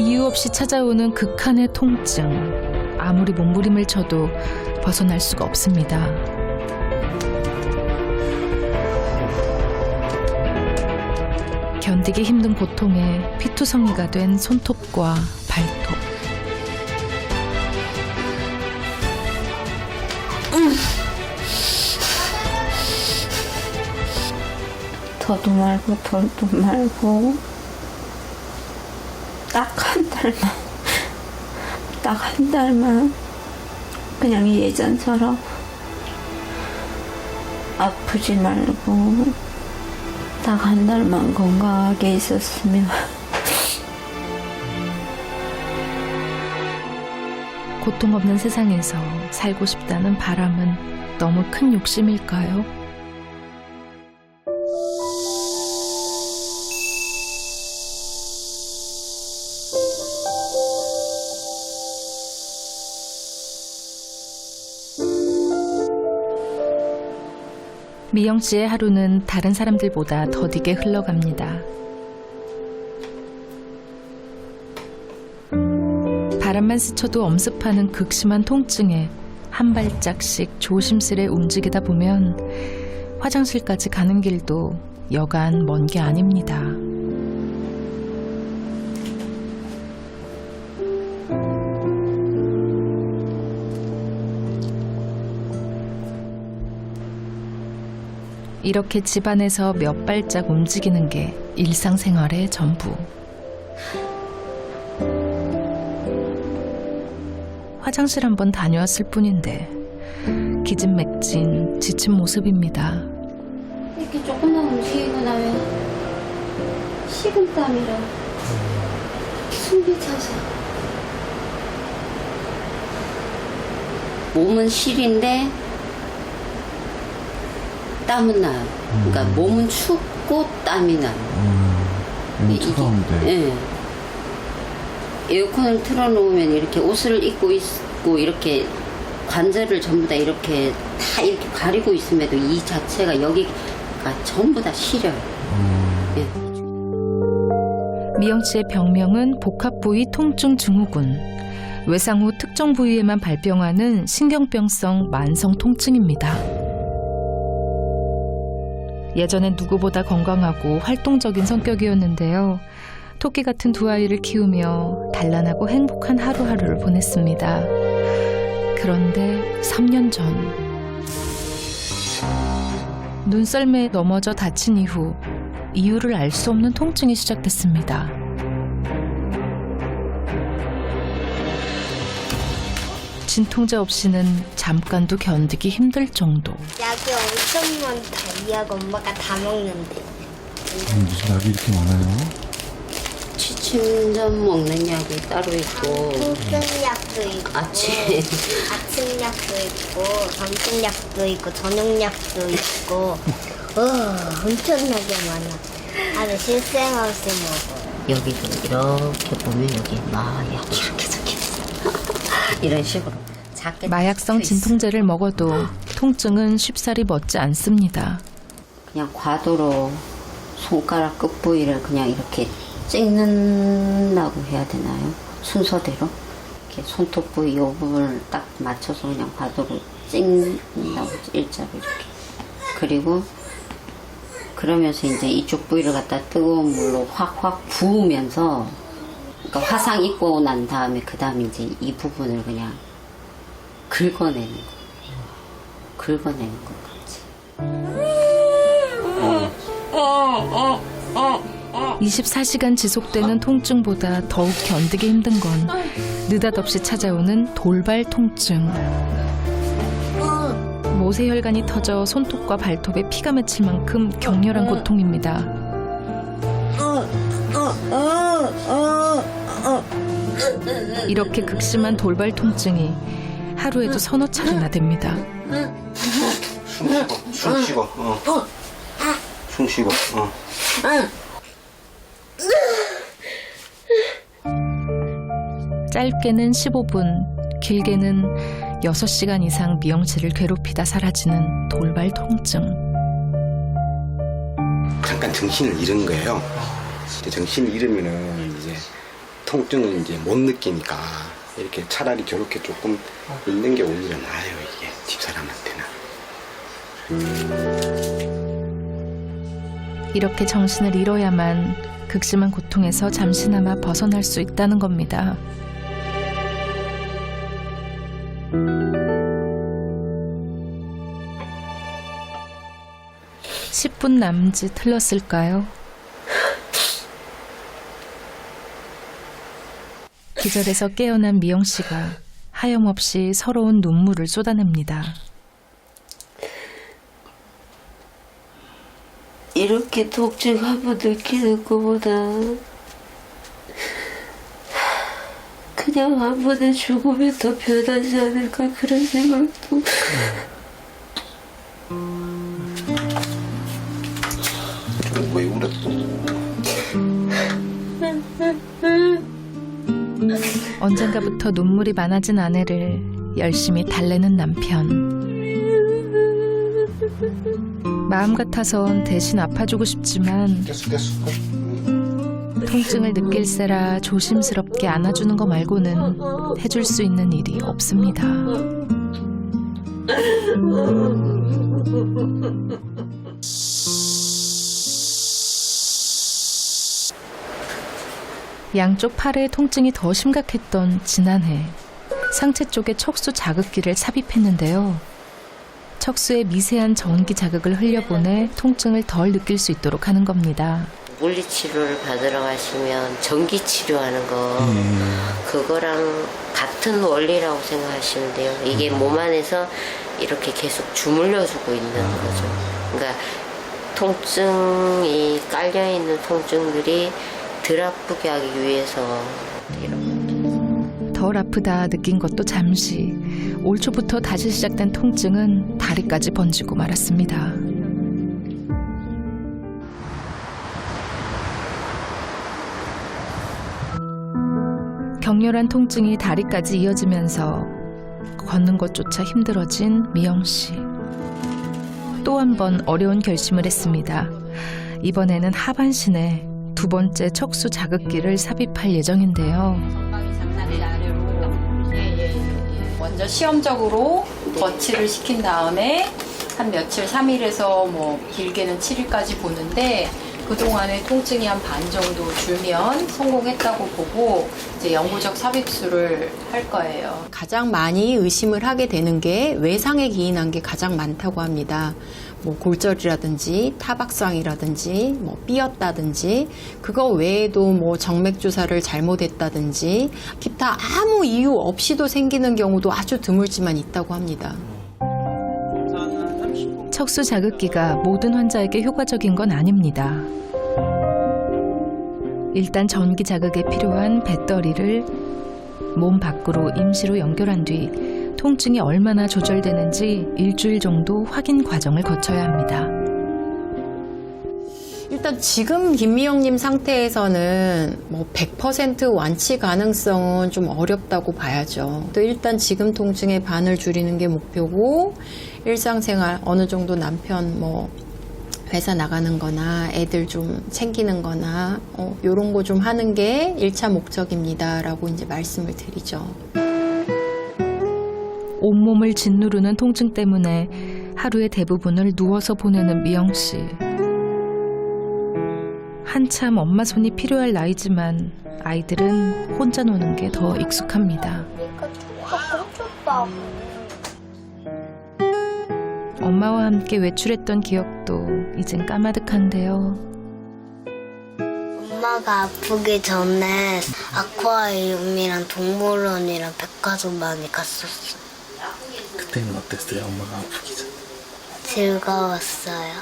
이유 없이 찾아오는 극한의 통증. 아무리 몸부림을 쳐도 벗어날 수가 없습니다. 견디기 힘든 고통에 피투성이가 된 손톱과 발톱. 더도 말고 덜도 말고 딱 한 달만 그냥 예전처럼 아프지 말고 딱 한 달만 건강하게 있었으면. 고통 없는 세상에서 살고 싶다는 바람은 너무 큰 욕심일까요? 미영 씨의 하루는 다른 사람들보다 더디게 흘러갑니다. 바람만 스쳐도 엄습하는 극심한 통증에 한 발짝씩 조심스레 움직이다 보면 화장실까지 가는 길도 여간 먼 게 아닙니다. 이렇게 집안에서 몇 발짝 움직이는 게 일상생활의 전부. 화장실 한번 다녀왔을 뿐인데 기진맥진 지친 모습입니다. 이렇게 조금만 움직이고 나면 식은땀이라 숨이 차서. 몸은 실인데 땀은 나요. 그러니까 몸은 춥고 땀이 나요. 너무 차가운데. 예. 에어컨을 틀어놓으면 이렇게 옷을 입고 있고 이렇게 관절을 전부 다 이렇게 가리고 있음에도 이 자체가 여기가 전부 다 시려요. 예. 미영 씨의 병명은 복합부위 통증 증후군. 외상 후 특정 부위에만 발병하는 신경병성 만성 통증입니다. 예전엔 누구보다 건강하고 활동적인 성격이었는데요. 토끼 같은 두 아이를 키우며 단란하고 행복한 하루하루를 보냈습니다. 그런데 3년 전 눈썰매에 넘어져 다친 이후 이유를 알 수 없는 통증이 시작됐습니다. 진통제 없이는 잠깐도 견디기 힘들 정도. 약이 엄청 많다. 이 약 엄마가 다 먹는데. 무슨 약이 이렇게 많아요? 취침전 먹는 약이 따로 있고 통증약도 있고 아침약도 있고 점심약도 있고 저녁약도 있고 엄청나게 많아. 아주 실생 없이 먹어. 여기도 이렇게 보면 여기 마약 이렇게 적혀있어. 이런 식으로 작게 마약성 적혀있어. 진통제를 먹어도 통증은 쉽사리 멎지 않습니다. 그냥 과도로 손가락 끝 부위를 그냥 이렇게 찍는다고 해야 되나요? 순서대로 이렇게 손톱 부위 이 부분을 딱 맞춰서 그냥 과도로 찍는다고 일자로 이렇게. 그리고 그러면서 이제 이쪽 부위를 갖다 뜨거운 물로 확확 부으면서, 그러니까 화상 입고 난 다음에 그 다음에 이제 이 부분을 그냥 긁어내는 거. 긁어내는 것 같이. 24시간 지속되는 통증보다 더욱 견디기 힘든 건 느닷없이 찾아오는 돌발 통증. 모세혈관이 터져 손톱과 발톱에 피가 맺힐 만큼 격렬한 고통입니다. 이렇게 극심한 돌발 통증이 하루에도 서너 차례나 됩니다. 숨 쉬고. 숨 쉬고. 짧게는 15분, 길게는 6시간 이상 미영 씨를 괴롭히다 사라지는 돌발 통증. 잠깐 정신을 잃은 거예요. 정신을 잃으면은 이제 통증을 이제 못 느끼니까 이렇게 차라리 저렇게 조금 있는 게 오히려 나아요, 이게 집사람한테는. 이렇게 정신을 잃어야만 극심한 고통에서 잠시나마 벗어날 수 있다는 겁니다. (10분) 남짓 흘렀을까요? 기절에서 깨어난 미영 씨가 하염없이 서러운 눈물을 쏟아냅니다. 이렇게 통증 한번 느끼는 것보다 그냥 한 번에 죽으면 더 편하지 않을까 그런 생각도. 왜 울었어? 언젠가부터 눈물이 많아진 아내를 열심히 달래는 남편. 마음 같아선 대신 아파주고 싶지만 됐어. 통증을 느낄세라 조심스럽게 안아주는 거 말고는 해줄 수 있는 일이 없습니다. 양쪽 팔의 통증이 더 심각했던 지난해 상체 쪽에 척수 자극기를 삽입했는데요. 척수에 미세한 전기 자극을 흘려보내 통증을 덜 느낄 수 있도록 하는 겁니다. 물리치료를 받으러 가시면 전기 치료하는 거 그거랑 같은 원리라고 생각하시면 돼요. 이게 몸 안에서 이렇게 계속 주물러주고 있는 거죠. 그러니까 통증이 깔려있는 통증들이 덜 아프게 하기 위해서 덜 아프다 느낀 것도 잠시. 올 초부터 다시 시작된 통증은 다리까지 번지고 말았습니다. 격렬한 통증이 다리까지 이어지면서 걷는 것조차 힘들어진 미영 씨. 또 한 번 어려운 결심을 했습니다. 이번에는 하반신에 두 번째 척수 자극기를 삽입할 예정인데요. 먼저 시험적으로 거치를 시킨 다음에 한 며칠, 3일에서 뭐 길게는 7일까지 보는데 그동안에 통증이 한 반 정도 줄면 성공했다고 보고 이제 영구적 삽입술을 할 거예요. 가장 많이 의심을 하게 되는 게 외상에 기인한 게 가장 많다고 합니다. 뭐 골절이라든지 타박상이라든지 뭐 삐었다든지 그거 외에도 뭐 정맥 주사를 잘못했다든지 기타 아무 이유 없이도 생기는 경우도 아주 드물지만 있다고 합니다. 척수 자극기가 모든 환자에게 효과적인 건 아닙니다. 일단 전기 자극에 필요한 배터리를 몸 밖으로 임시로 연결한 뒤 통증이 얼마나 조절되는지 일주일 정도 확인 과정을 거쳐야 합니다. 일단 지금 김미영님 상태에서는 뭐 100% 완치 가능성은 좀 어렵다고 봐야죠. 또 일단 지금 통증의 반을 줄이는 게 목표고 일상생활 어느 정도 남편 뭐 회사 나가는 거나 애들 좀 챙기는 거나 요런 거 좀 하는 게 1차 목적입니다 라고 이제 말씀을 드리죠. 온몸을 짓누르는 통증 때문에 하루의 대부분을 누워서 보내는 미영 씨. 한참 엄마 손이 필요할 나이지만 아이들은 혼자 노는 게 더 익숙합니다. 엄마와 함께 외출했던 기억도 이젠 까마득한데요. 엄마가 아프기 전에 아쿠아리움이랑 동물원이랑 백화점 많이 갔었어요. 그때는 어땠어요? 엄마가 아프기 전. 즐거웠어요.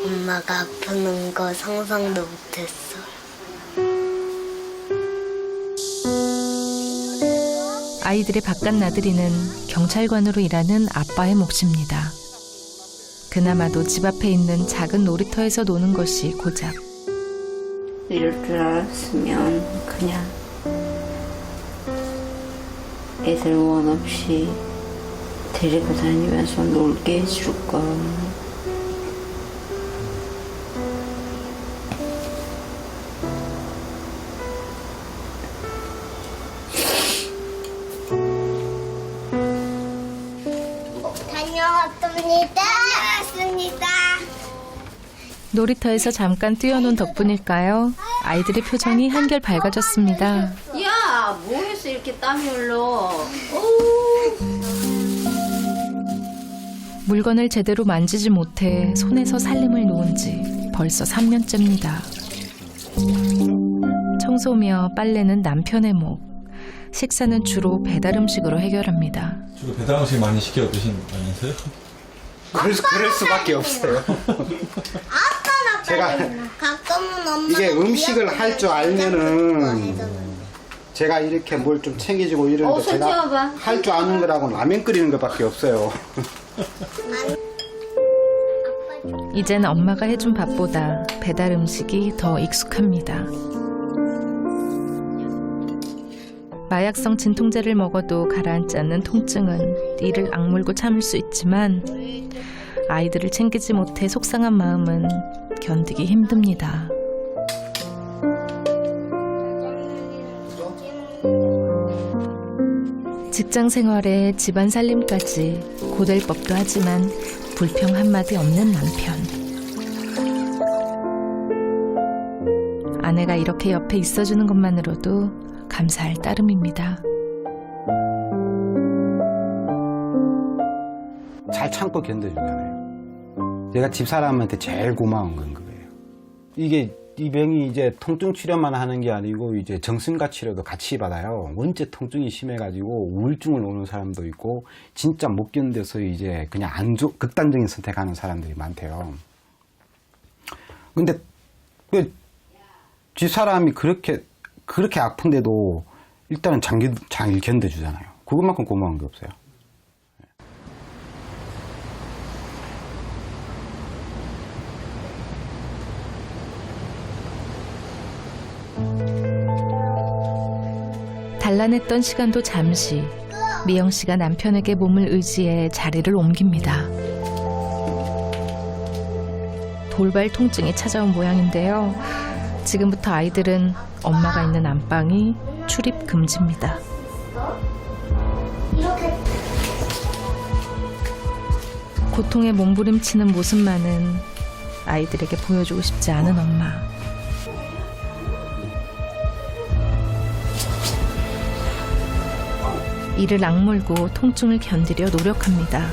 엄마가 아프는 거 상상도 못했어요. 아이들의 바깥 나들이는 경찰관으로 일하는 아빠의 몫입니다. 그나마도 집 앞에 있는 작은 놀이터에서 노는 것이 고작. 이럴 줄 알았으면 그냥 애들 원 없이 데리고 다니면서 놀게 해줄걸. 다녀왔습니다. 다녀왔습니다. 놀이터에서 잠깐 뛰어논 덕분일까요? 아이들의 표정이 한결 밝아졌습니다. 야, 뭐해서 이렇게 땀이 흘러? 물건을 제대로 만지지 못해 손에서 살림을 놓은 지 벌써 3년째입니다. 청소며 빨래는 남편의 목, 식사는 주로 배달 음식으로 해결합니다. 주로 배달 음식 많이 시켜 드신 거 아니세요? 그럴 수밖에 없어요. 제가 가끔은 엄마 이게 음식을 할 줄 알면은 제가 이렇게 뭘 좀 챙겨주고 이러는데 손 제가 떼어봐. 할 줄 아는 거라고는 라면 끓이는 것밖에 없어요. 이젠 엄마가 해준 밥보다 배달 음식이 더 익숙합니다. 마약성 진통제를 먹어도 가라앉지 않는 통증은 이를 악물고 참을 수 있지만 아이들을 챙기지 못해 속상한 마음은 견디기 힘듭니다. 직장 생활에 집안 살림까지 고될 법도 하지만 불평 한마디 없는 남편. 아내가 이렇게 옆에 있어주는 것만으로도 감사할 따름입니다. 잘 참고 견뎌주잖아요. 제가 집사람한테 제일 고마운 건 그거예요. 이게 이 병이 이제 통증 치료만 하는 게 아니고 이제 정신과 치료도 같이 받아요. 원체 통증이 심해가지고 우울증을 오는 사람도 있고 진짜 못 견뎌서 이제 그냥 극단적인 선택하는 사람들이 많대요. 근데 그 집사람이 그렇게 아픈데도 일단은 잘 견뎌주잖아요. 그것만큼 고마운 게 없어요. 단란했던 시간도 잠시 미영 씨가 남편에게 몸을 의지해 자리를 옮깁니다. 돌발 통증이 찾아온 모양인데요. 지금부터 아이들은 엄마가 있는 안방이 출입 금지입니다. 고통에 몸부림치는 모습만은 아이들에게 보여주고 싶지 않은 엄마. 이를 악물고 통증을 견디려 노력합니다.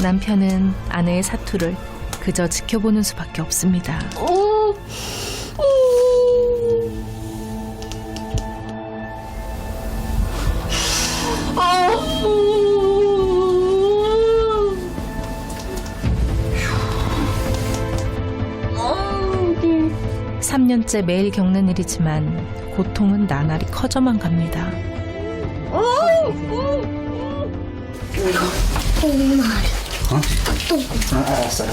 남편은 아내의 사투를 그저 지켜보는 수밖에 없습니다. 삼 년째 매일 겪는 일이지만 고통은 나날이 커져만 갑니다. 알았어.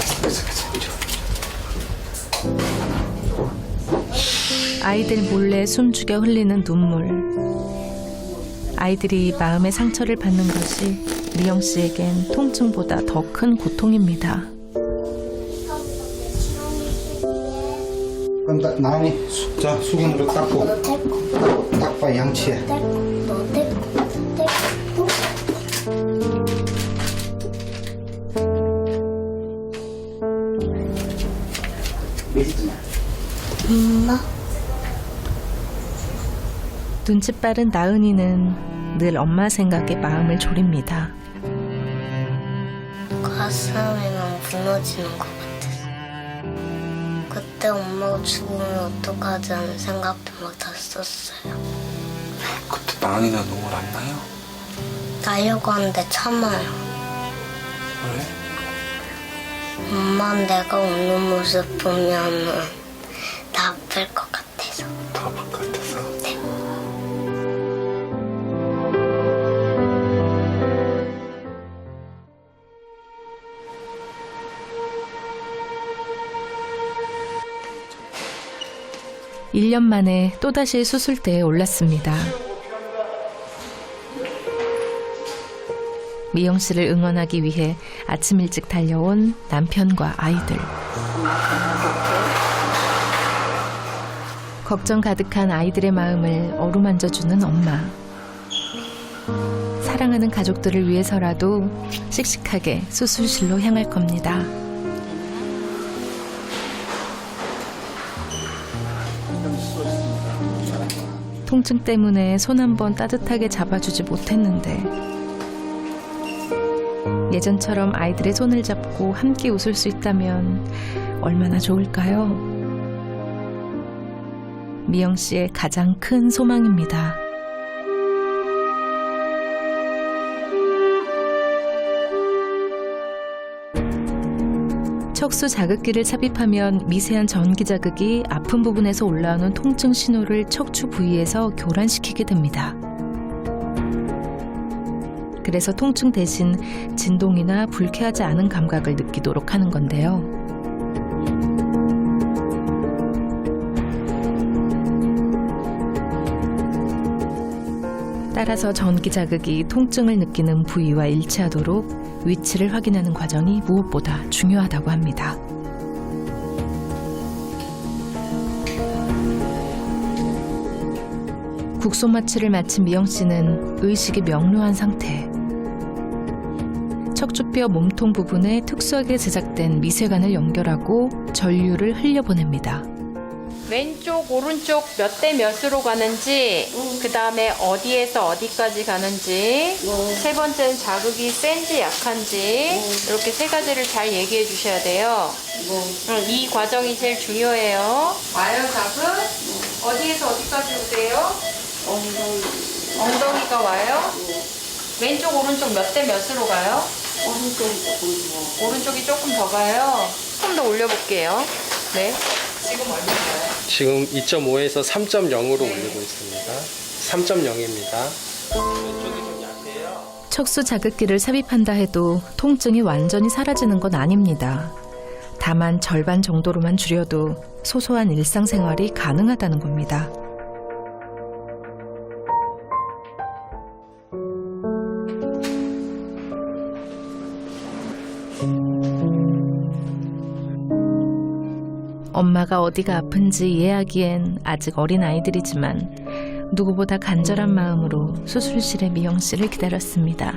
아이들 몰래 숨죽여 흘리는 눈물. 아이들이 마음의 상처를 받는 것이 미영 씨에겐 통증보다 더 큰 고통입니다. 그럼 나은이 자 수건으로 닦고 닦봐 양치해. 엄마 눈치 빠른 나은이는 늘 엄마 생각에 마음을 졸입니다. 가슴이랑 무너지는 것 같았어. 그때 엄마가 죽으면 어떡하지 하는 생각도 막 다 썼어요. 그때 나은이는 눈물 안 나요? 나려고 하는데 참아요. 왜? 엄마 내가 우는 모습 보면은 나 아플 것 같아서. 더 아플 것 같아서? 네. 일 년 만에 또다시 수술대에 올랐습니다. 미영 씨를 응원하기 위해 아침 일찍 달려온 남편과 아이들. 걱정 가득한 아이들의 마음을 어루만져주는 엄마. 사랑하는 가족들을 위해서라도 씩씩하게 수술실로 향할 겁니다. 통증 때문에 손 한 번 따뜻하게 잡아주지 못했는데 예전처럼 아이들의 손을 잡고 함께 웃을 수 있다면 얼마나 좋을까요? 미영 씨의 가장 큰 소망입니다. 척수 자극기를 삽입하면 미세한 전기 자극이 아픈 부분에서 올라오는 통증 신호를 척추 부위에서 교란시키게 됩니다. 그래서 통증 대신 진동이나 불쾌하지 않은 감각을 느끼도록 하는 건데요. 따라서 전기 자극이 통증을 느끼는 부위와 일치하도록 위치를 확인하는 과정이 무엇보다 중요하다고 합니다. 국소 마취를 마친 미영 씨는 의식이 명료한 상태. 척추뼈 몸통 부분에 특수하게 제작된 미세관을 연결하고 전류를 흘려보냅니다. 왼쪽, 오른쪽 몇 대 몇으로 가는지, 그 다음에 어디에서 어디까지 가는지, 세 번째는 자극이 센지 약한지, 이렇게 세 가지를 잘 얘기해 주셔야 돼요. 이 과정이 제일 중요해요. 와요, 자극? 어디에서 어디까지 오세요? 엉덩이가 와요? 왼쪽, 오른쪽 몇 대 몇으로 가요? 오른쪽이 조금 더 가요. 조금 더 올려볼게요. 네. 지금 얼마인가요? 지금 2.5에서 3.0으로 올리고 있습니다. 3.0입니다. 척수 자극기를 삽입한다 해도 통증이 완전히 사라지는 건 아닙니다. 다만 절반 정도로만 줄여도 소소한 일상생활이 가능하다는 겁니다. 엄마가 어디가 아픈지 이해하기엔 아직 어린 아이들이지만 누구보다 간절한 마음으로 수술실에 미영 씨를 기다렸습니다.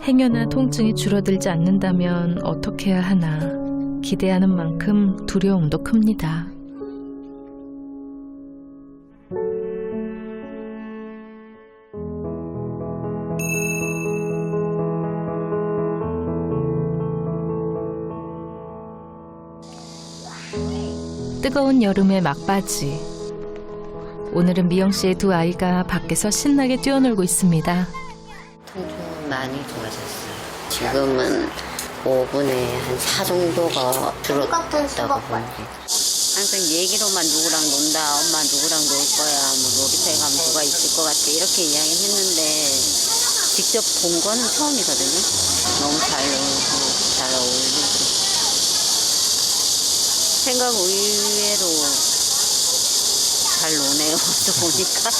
행여나 통증이 줄어들지 않는다면 어떻게 해야 하나 기대하는 만큼 두려움도 큽니다. 뜨거운 여름의 막바지. 오늘은 미영 씨의 두 아이가 밖에서 신나게 뛰어놀고 있습니다. 통증은 많이 좋아졌어요. 지금은 5분에 한 4 정도가 줄었다고 보면 돼요. 항상 얘기로만 누구랑 논다, 엄마 누구랑 놀 거야, 뭐 놀이터에 가면 누가 있을 것 같아 이렇게 이야기를 했는데 직접 본 건 처음이거든요. 너무 잘 놀고 잘 어울리고 생각 의외로 잘 노네요. 보니까.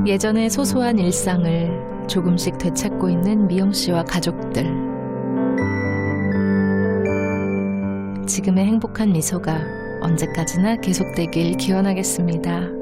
예전의 소소한 일상을 조금씩 되찾고 있는 미영 씨와 가족들. 지금의 행복한 미소가 언제까지나 계속되길 기원하겠습니다.